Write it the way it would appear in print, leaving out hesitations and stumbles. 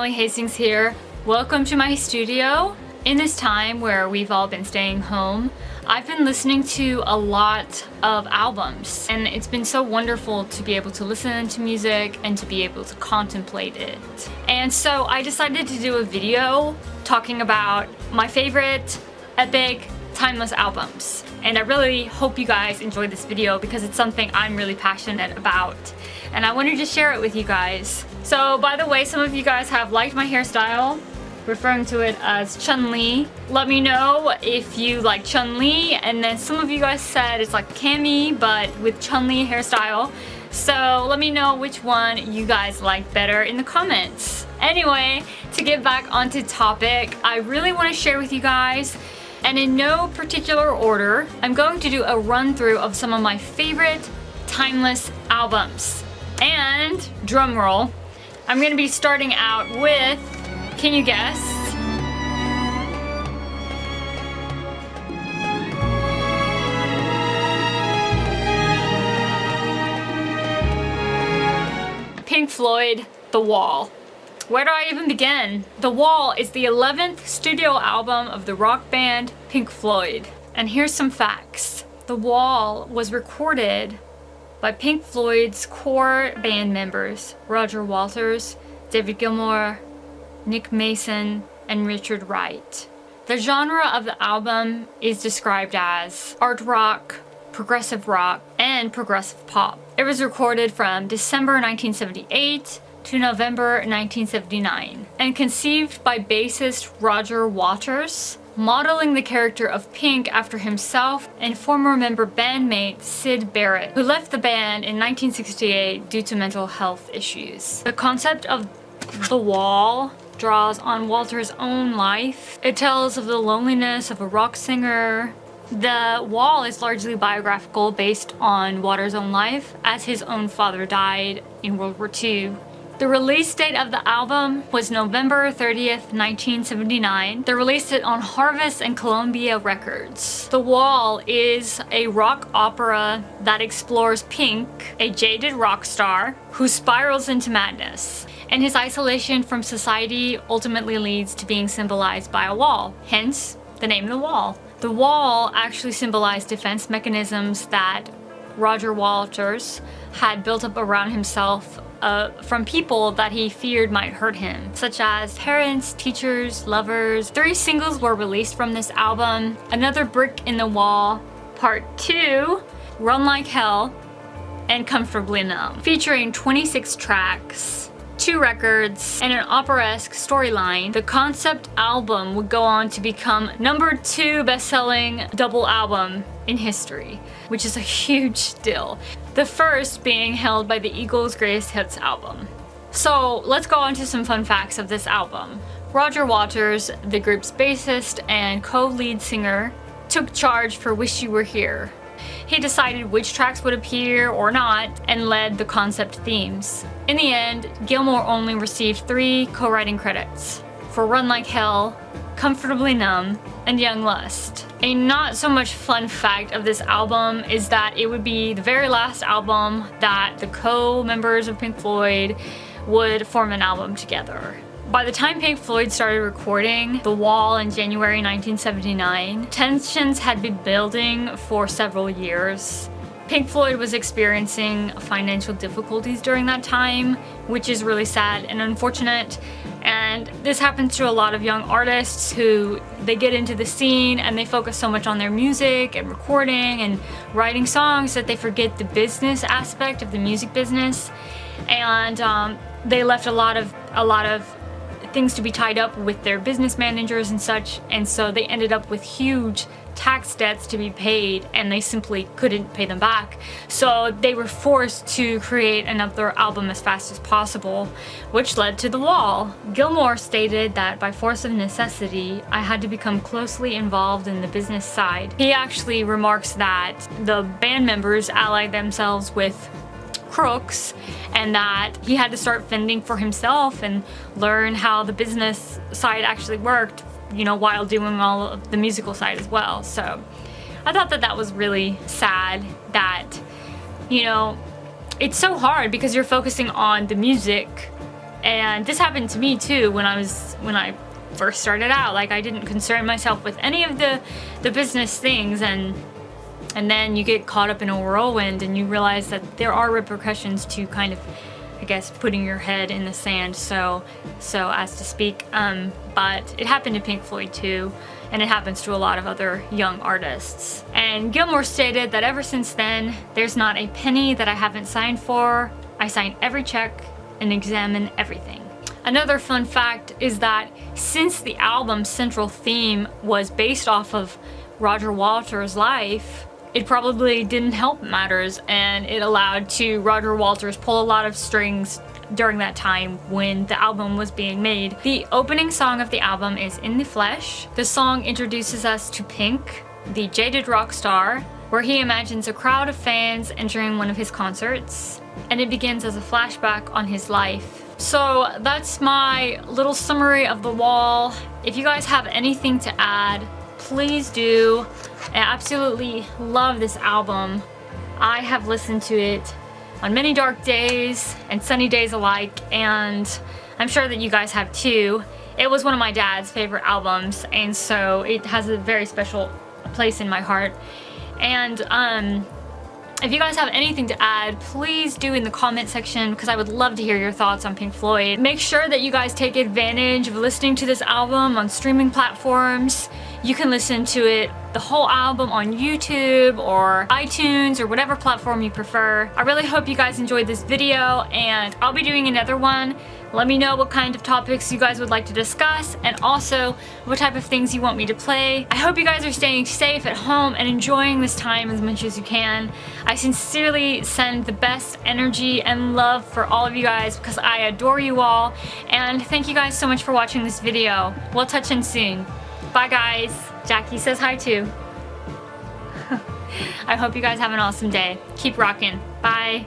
Emily Hastings here. Welcome to my studio. In this time where we've all been staying home, I've been listening to a lot of albums, and it's been so wonderful to be able to listen to music and to be able to contemplate it. And so I decided to do a video talking about my favorite epic timeless albums. And I really hope you guys enjoy this video because it's something I'm really passionate about. And I wanted to share it with you guys. So by the way, some of you guys have liked my hairstyle, referring to it as Chun-Li. Let me know if you like Chun-Li, and then some of you guys said it's like Cammy but with Chun-Li hairstyle. So let me know which one you guys like better in the comments. Anyway, to get back onto topic, I really want to share with you guys, and in no particular order, I'm going to do a run through of some of my favorite timeless albums. And drumroll, I'm going to be starting out with, can you guess? Pink Floyd, The Wall. Where do I even begin? The Wall is the 11th studio album of the rock band Pink Floyd. And here's some facts. The Wall was recorded by Pink Floyd's core band members, Roger Waters, David Gilmour, Nick Mason, and Richard Wright. The genre of the album is described as art rock, progressive rock, and progressive pop. It was recorded from December 1978 to November 1979 and conceived by bassist Roger Waters, modeling the character of Pink after himself and former member bandmate Syd Barrett, who left the band in 1968 due to mental health issues. The concept of The Wall draws on Walter's own life. It tells of the loneliness of a rock singer. The Wall is largely biographical, based on Waters' own life, as his own father died in World War II. The release date of the album was November 30th, 1979. They released it on Harvest and Columbia Records. The Wall is a rock opera that explores Pink, a jaded rock star who spirals into madness, and his isolation from society ultimately leads to being symbolized by a wall, hence the name The Wall. The wall actually symbolized defense mechanisms that Roger Waters had built up around himself from people that he feared might hurt him, such as parents, teachers, lovers. 3 singles were released from this album: Another Brick in the Wall, Part 2, Run Like Hell, and Comfortably Numb, featuring 26 tracks, 2 records, and an opera-esque storyline. The concept album would go on to become #2 best-selling double album in history, which is a huge deal. The first being held by the Eagles' Greatest Hits album. So let's go on to some fun facts of this album. Roger Waters, the group's bassist and co-lead singer, took charge for Wish You Were Here. He decided which tracks would appear or not and led the concept themes. In the end, Gilmour only received 3 co-writing credits for Run Like Hell, Comfortably Numb, and Young Lust. A not so much fun fact of this album is that it would be the very last album that the co-members of Pink Floyd would form an album together. By the time Pink Floyd started recording The Wall in January 1979, tensions had been building for several years. Pink Floyd was experiencing financial difficulties during that time, which is really sad and unfortunate. And this happens to a lot of young artists who they get into the scene and they focus so much on their music and recording and writing songs that they forget the business aspect of the music business. And they left a lot of things to be tied up with their business managers and such, and so they ended up with huge tax debts to be paid, and they simply couldn't pay them back. So they were forced to create another album as fast as possible, which led to The Wall. Gilmour stated that by force of necessity, I had to become closely involved in the business side. He actually remarks that the band members allied themselves with crooks, and that he had to start fending for himself and learn how the business side actually worked, you know, while doing all of the musical side as well. So I thought that that was really sad that, you know, it's so hard because you're focusing on the music And this happened to me too when I first started out. Like, I didn't concern myself with any of the business things, and then you get caught up in a whirlwind and you realize that there are repercussions to kind of, I guess, putting your head in the sand, so as to speak. But it happened to Pink Floyd too, and it happens to a lot of other young artists. And Gilmour stated that ever since then, there's not a penny that I haven't signed for. I sign every check and examine everything. Another fun fact is that since the album's central theme was based off of Roger Waters' life, it probably didn't help matters, and it allowed to Roger Waters pull a lot of strings during that time when the album was being made. The opening song of the album is In the Flesh. The song introduces us to Pink, the jaded rock star, where he imagines a crowd of fans entering one of his concerts, and it begins as a flashback on his life. So that's my little summary of The Wall. If you guys have anything to add, please do. I absolutely love this album. I have listened to it on many dark days and sunny days alike, and I'm sure that you guys have too. It was one of my dad's favorite albums, and so it has a very special place in my heart. And if you guys have anything to add, please do in the comment section, because I would love to hear your thoughts on Pink Floyd. Make sure that you guys take advantage of listening to this album on streaming platforms. You can listen to it, the whole album, on YouTube or iTunes or whatever platform you prefer. I really hope you guys enjoyed this video, and I'll be doing another one. Let me know what kind of topics you guys would like to discuss, and also what type of things you want me to play. I hope you guys are staying safe at home and enjoying this time as much as you can. I sincerely send the best energy and love for all of you guys, because I adore you all, and thank you guys so much for watching this video. We'll touch in soon. Bye guys. Jackie says hi too. I hope you guys have an awesome day. Keep rocking. Bye.